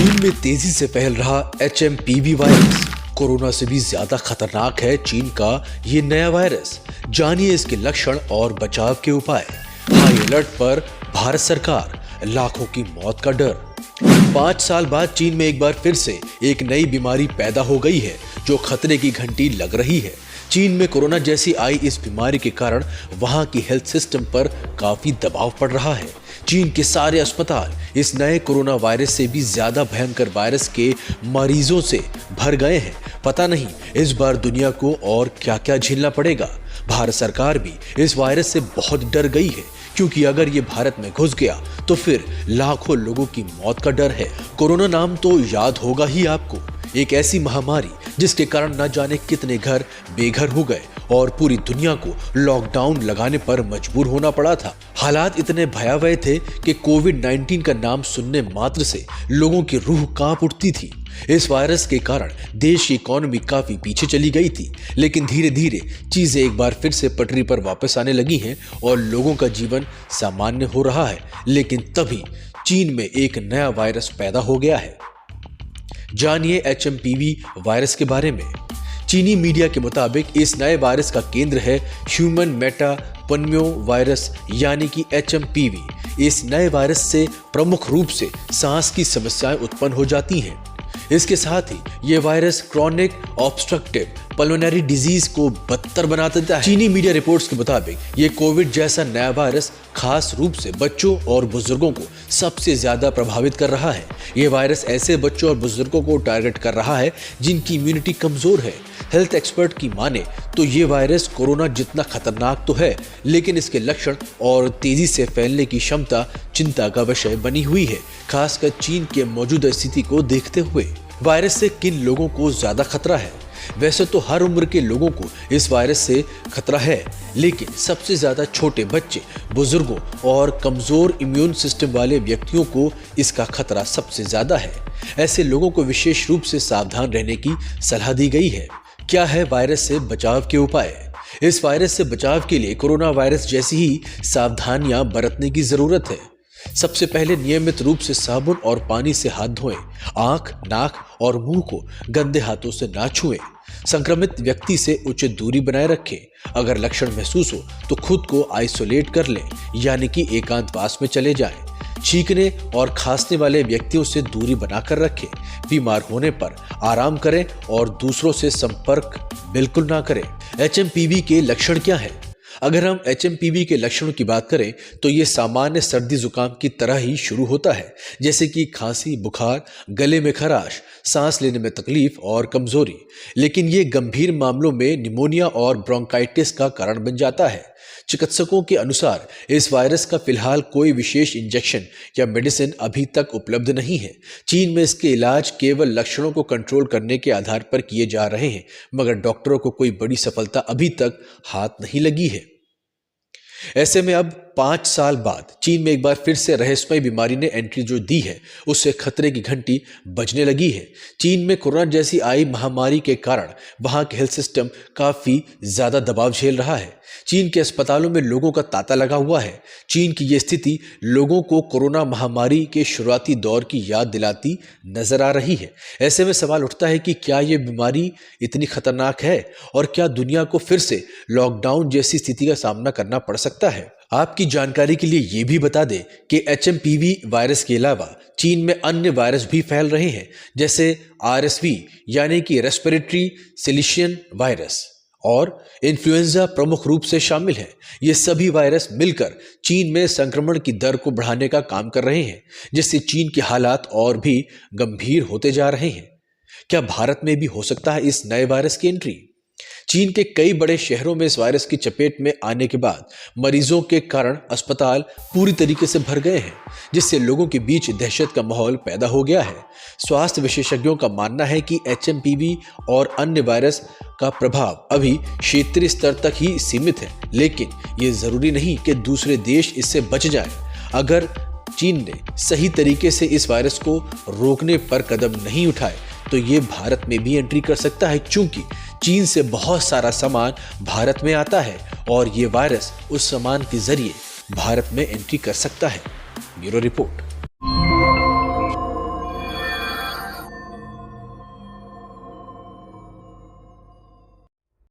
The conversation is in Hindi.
चीन में तेजी से फैल रहा HMPV वायरस कोरोना से भी ज्यादा खतरनाक है। चीन का ये नया वायरस, जानिए इसके लक्षण और बचाव के उपाय। हाई अलर्ट पर भारत सरकार, लाखों की मौत का डर। 5 साल बाद चीन में एक बार फिर से एक नई बीमारी पैदा हो गई है जो खतरे की घंटी लग रही है। चीन में कोरोना जैसी आई इस बीमारी के कारण वहां की हेल्थ सिस्टम पर काफी दबाव पड़ रहा है। चीन के सारे अस्पताल इस नए कोरोना वायरस से भी ज्यादा भयंकर वायरस के मरीजों से भर गए हैं। पता नहीं इस बार दुनिया को और क्या क्या झेलना पड़ेगा। भारत सरकार भी इस वायरस से बहुत डर गई है, क्योंकि अगर ये भारत में घुस गया तो फिर लाखों लोगों की मौत का डर है। कोरोना नाम तो याद होगा ही आपको, एक ऐसी महामारी जिसके कारण न जाने कितने घर बेघर हो गए और पूरी दुनिया को लॉकडाउन लगाने पर मजबूर होना पड़ा था। हालात इतने भयावह थे कि कोविड-19 का नाम सुनने मात्र से लोगों की रूह कांप उठती थी। इस वायरस के कारण देश की इकोनॉमी काफी पीछे चली गई थी, लेकिन धीरे धीरे चीजें एक बार फिर से पटरी पर वापस आने लगी हैं और लोगों का जीवन सामान्य हो रहा है। लेकिन तभी चीन में एक नया वायरस पैदा हो गया है। जानिए HMPV वायरस के बारे में। चीनी मीडिया के मुताबिक इस नए वायरस का केंद्र है ह्यूमन मेटापन्यो वायरस यानी कि HMPV। इस नए वायरस से प्रमुख रूप से सांस की समस्याएं उत्पन्न हो जाती हैं। इसके साथ ही ये virus chronic obstructive pulmonary disease को बदतर बना देता है। चीनी मीडिया रिपोर्ट्स के मुताबिक ये कोविड जैसा नया वायरस खास रूप से बच्चों और बुजुर्गों को सबसे ज्यादा प्रभावित कर रहा है। ये वायरस ऐसे बच्चों और बुजुर्गों को टारगेट कर रहा है जिनकी इम्यूनिटी कमजोर है। हेल्थ एक्सपर्ट की माने तो ये वायरस कोरोना जितना खतरनाक तो है, लेकिन इसके लक्षण और तेजी से फैलने की क्षमता चिंता का विषय बनी हुई है, खासकर चीन के मौजूदा स्थिति को देखते हुए। वायरस से किन लोगों को ज्यादा खतरा है? वैसे तो हर उम्र के लोगों को इस वायरस से खतरा है, लेकिन सबसे ज्यादा छोटे बच्चे, बुजुर्गों और कमजोर इम्यून सिस्टम वाले व्यक्तियों को इसका खतरा सबसे ज्यादा है। ऐसे लोगों को विशेष रूप से सावधान रहने की सलाह दी गई है। क्या है वायरस से बचाव के उपाय? इस वायरस से बचाव के लिए कोरोना वायरस जैसी ही सावधानियां बरतने की जरूरत है। सबसे पहले नियमित रूप से साबुन और पानी से हाथ धोएं। आंख, नाक और मुंह को गंदे हाथों से ना छुएं। संक्रमित व्यक्ति से उचित दूरी बनाए रखें। अगर लक्षण महसूस हो तो खुद को आइसोलेट कर लें, यानी कि एकांतवास में चले जाएं। छींकने और खांसने वाले व्यक्तियों से दूरी बनाकर रखें। बीमार होने पर आराम करें और दूसरों से संपर्क बिल्कुल ना करें। HMPV के लक्षण क्या है? अगर हम HMPV के लक्षणों की बात करें तो ये सामान्य सर्दी जुकाम की तरह ही शुरू होता है, जैसे कि खांसी, बुखार, गले में खराश, सांस लेने में तकलीफ और कमजोरी। लेकिन ये गंभीर मामलों में निमोनिया और ब्रोंकाइटिस का कारण बन जाता है। चिकित्सकों के अनुसार इस वायरस का फिलहाल कोई विशेष इंजेक्शन या मेडिसिन अभी तक उपलब्ध नहीं है। चीन में इसके इलाज केवल लक्षणों को कंट्रोल करने के आधार पर किए जा रहे हैं, मगर डॉक्टरों को कोई बड़ी सफलता अभी तक हाथ नहीं लगी है। ऐसे में अब 5 साल बाद चीन में एक बार फिर से रहस्यमय बीमारी ने एंट्री जो दी है, उससे खतरे की घंटी बजने लगी है। चीन में कोरोना जैसी आई महामारी के कारण वहां के हेल्थ सिस्टम काफी ज्यादा दबाव झेल रहा है। चीन के अस्पतालों में लोगों का तांता लगा हुआ है। चीन की ये स्थिति लोगों को कोरोना महामारी के शुरुआती दौर की याद दिलाती नजर आ रही है। ऐसे में सवाल उठता है कि क्या ये बीमारी इतनी खतरनाक है और क्या दुनिया को फिर से लॉकडाउन जैसी स्थिति का सामना करना पड़ सकता है? आपकी जानकारी के लिए ये भी बता दें कि HMPV वायरस के अलावा चीन में अन्य वायरस भी फैल रहे हैं, जैसे RSV यानी कि रेस्पिरेटरी सिंसिटियल वायरस और इन्फ्लुएंजा प्रमुख रूप से शामिल है। ये सभी वायरस मिलकर चीन में संक्रमण की दर को बढ़ाने का काम कर रहे हैं, जिससे चीन के हालात और भी गंभीर होते जा रहे हैं। क्या भारत में भी हो सकता है इस नए वायरस की एंट्री? चीन के कई बड़े शहरों में इस वायरस की चपेट में आने के बाद मरीजों के कारण अस्पताल पूरी तरीके से भर गए हैं, जिससे लोगों के बीच दहशत का माहौल पैदा हो गया है। स्वास्थ्य विशेषज्ञों का मानना है कि HMPV और अन्य वायरस का प्रभाव अभी क्षेत्रीय स्तर तक ही सीमित है, लेकिन ये जरूरी नहीं कि दूसरे देश इससे बच जाएं। अगर चीन ने सही तरीके से इस वायरस को रोकने पर कदम नहीं उठाए तो ये भारत में भी एंट्री कर सकता है, क्योंकि चीन से बहुत सारा सामान भारत में आता है और ये वायरस उस सामान के जरिए भारत में एंट्री कर सकता है। Bureau report.